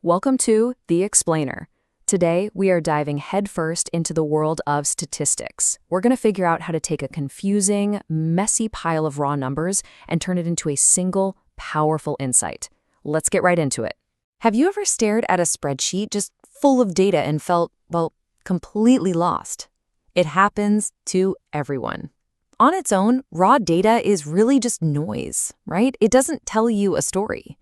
Welcome to The Explainer. Today, we are diving headfirst into the world of statistics. We're going to figure out how to take a confusing, messy pile of raw numbers and turn it into a single, powerful insight. Let's get right into it. Have you ever stared at a spreadsheet just full of data and felt, completely lost? It happens to everyone. On its own, raw data is really just noise, right? It doesn't tell you a story.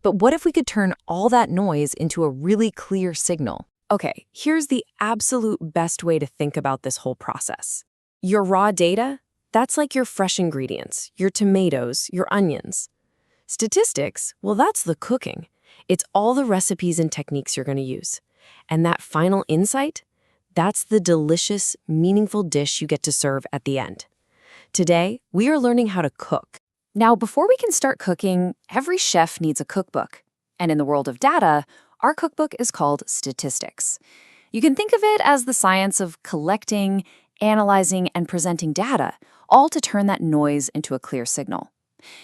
But what if we could turn all that noise into a really clear signal? Okay, here's the absolute best way to think about this whole process. Your raw data, that's like your fresh ingredients, your tomatoes, your onions. Statistics, well, that's the cooking. It's all the recipes and techniques you're going to use. And that final insight, that's the delicious, meaningful dish you get to serve at the end. Today, we are learning how to cook. Now, before we can start cooking, every chef needs a cookbook. And in the world of data, our cookbook is called statistics. You can think of it as the science of collecting, analyzing, and presenting data, all to turn that noise into a clear signal.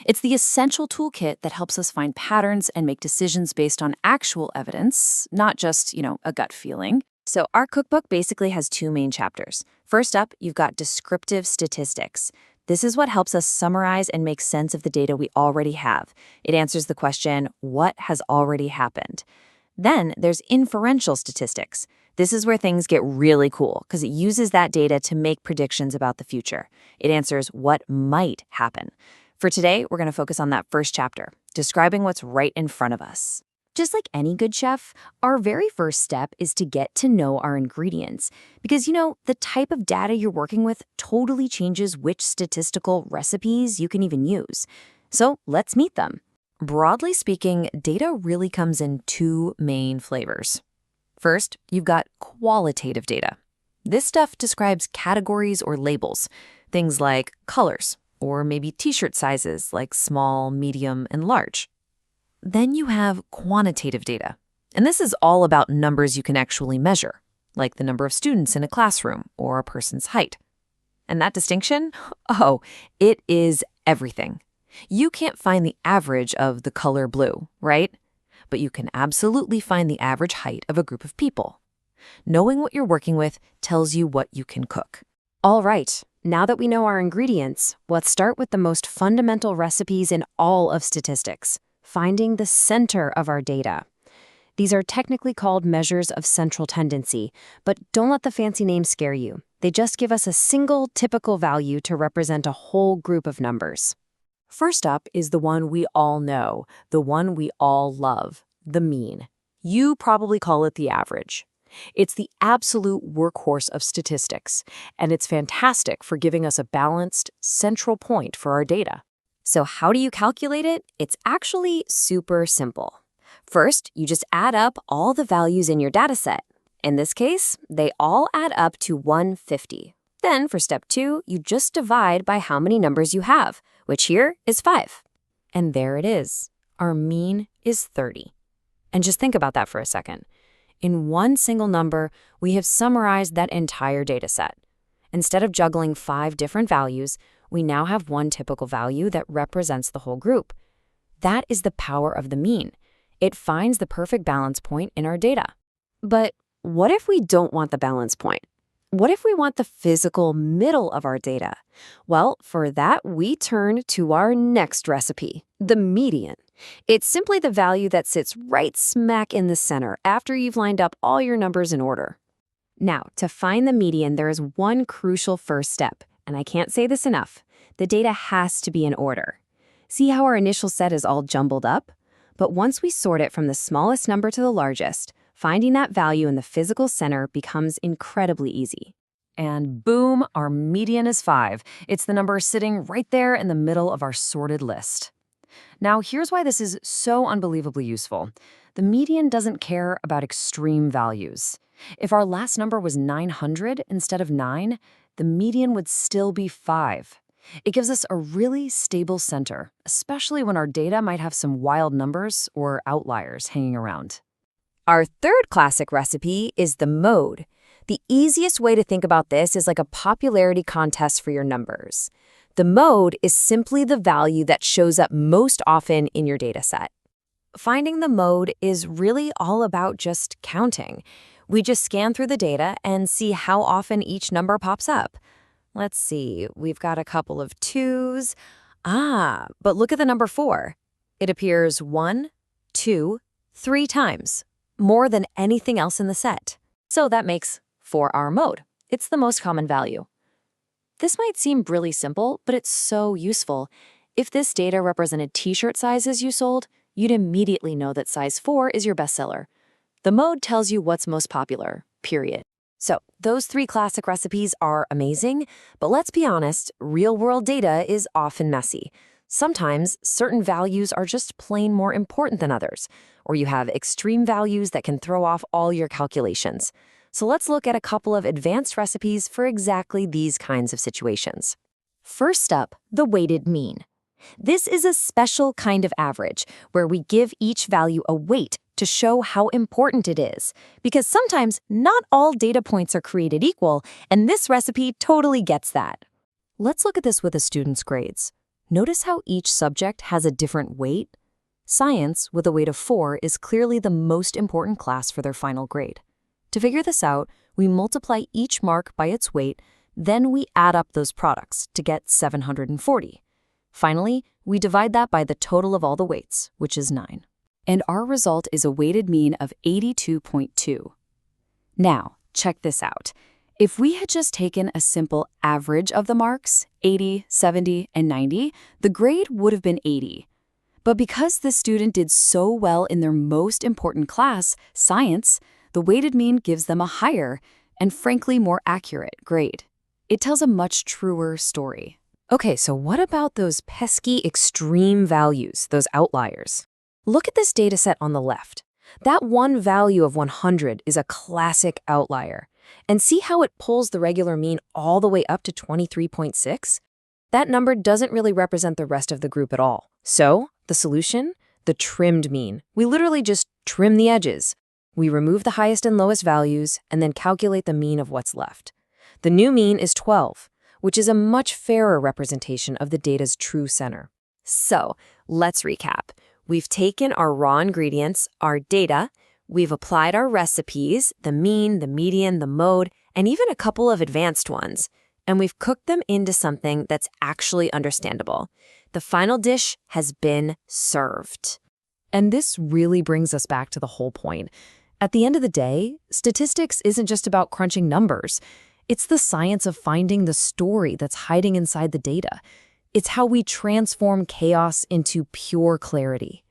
It's the essential toolkit that helps us find patterns and make decisions based on actual evidence, not just, a gut feeling. So our cookbook basically has two main chapters. First up, you've got descriptive statistics. This is what helps us summarize and make sense of the data we already have. It answers the question, what has already happened? Then there's inferential statistics. This is where things get really cool because it uses that data to make predictions about the future. It answers what might happen. For today, we're going to focus on that first chapter, describing what's right in front of us. Just like any good chef, our very first step is to get to know our ingredients. Because, the type of data you're working with totally changes which statistical recipes you can even use. So let's meet them. Broadly speaking, data really comes in two main flavors. First, you've got qualitative data. This stuff describes categories or labels, things like colors, or maybe t-shirt sizes like small, medium, and large. Then you have quantitative data, and this is all about numbers you can actually measure, like the number of students in a classroom or a person's height. And that distinction? Oh, it is everything. You can't find the average of the color blue, right? But you can absolutely find the average height of a group of people. Knowing what you're working with tells you what you can cook. All right, now that we know our ingredients, let's start with the most fundamental recipes in all of statistics. Finding the center of our data. These are technically called measures of central tendency, but don't let the fancy names scare you. They just give us a single typical value to represent a whole group of numbers. First up is the one we all know, the one we all love, the mean. You probably call it the average. It's the absolute workhorse of statistics, and it's fantastic for giving us a balanced, central point for our data. So how do you calculate it? It's actually super simple. First, you just add up all the values in your dataset. In this case, they all add up to 150. Then for step 2, you just divide by how many numbers you have, which here is 5. And there it is. Our mean is 30. And just think about that for a second. In one single number, we have summarized that entire dataset. Instead of juggling 5 different values, we now have one typical value that represents the whole group. That is the power of the mean. It finds the perfect balance point in our data. But what if we don't want the balance point? What if we want the physical middle of our data? Well, for that, we turn to our next recipe, the median. It's simply the value that sits right smack in the center after you've lined up all your numbers in order. Now, to find the median, there is one crucial first step. And I can't say this enough, the data has to be in order. See how our initial set is all jumbled up? But once we sort it from the smallest number to the largest, finding that value in the physical center becomes incredibly easy. And boom, our median is 5. It's the number sitting right there in the middle of our sorted list. Now, here's why this is so unbelievably useful. The median doesn't care about extreme values. If our last number was 900 instead of 9, the median would still be 5. It gives us a really stable center, especially when our data might have some wild numbers or outliers hanging around. Our third classic recipe is the mode. The easiest way to think about this is like a popularity contest for your numbers. The mode is simply the value that shows up most often in your data set. finding the mode is really all about just counting. We just scan through the data and see how often each number pops up. Let's see, we've got a couple of 2s. But look at the number 4. It appears 1, 2, 3 times, more than anything else in the set. So that makes 4 our mode. It's the most common value. This might seem really simple, but it's so useful. If this data represented t-shirt sizes you sold, you'd immediately know that size 4 is your bestseller. The mode tells you what's most popular, period. So those 3 classic recipes are amazing, but let's be honest, real-world data is often messy. Sometimes certain values are just plain more important than others, or you have extreme values that can throw off all your calculations. So let's look at a couple of advanced recipes for exactly these kinds of situations. First up, the weighted mean. This is a special kind of average where we give each value a weight to show how important it is, because sometimes not all data points are created equal, and this recipe totally gets that. Let's look at this with a student's grades. Notice how each subject has a different weight? Science, with a weight of 4, is clearly the most important class for their final grade. To figure this out, we multiply each mark by its weight, then we add up those products to get 740. Finally, we divide that by the total of all the weights, which is 9. And our result is a weighted mean of 82.2. Now, check this out. If we had just taken a simple average of the marks, 80, 70, and 90, the grade would have been 80. But because the student did so well in their most important class, science, the weighted mean gives them a higher and frankly more accurate grade. It tells a much truer story. Okay, so what about those pesky extreme values, those outliers? Look at this data set on the left. That one value of 100 is a classic outlier. And see how it pulls the regular mean all the way up to 23.6? That number doesn't really represent the rest of the group at all. So, the solution? The trimmed mean. We literally just trim the edges. We remove the highest and lowest values and then calculate the mean of what's left. The new mean is 12, which is a much fairer representation of the data's true center. So, let's recap. We've taken our raw ingredients, our data, we've applied our recipes, the mean, the median, the mode, and even a couple of advanced ones, and we've cooked them into something that's actually understandable. The final dish has been served. And this really brings us back to the whole point. At the end of the day, statistics isn't just about crunching numbers. It's the science of finding the story that's hiding inside the data. It's how we transform chaos into pure clarity.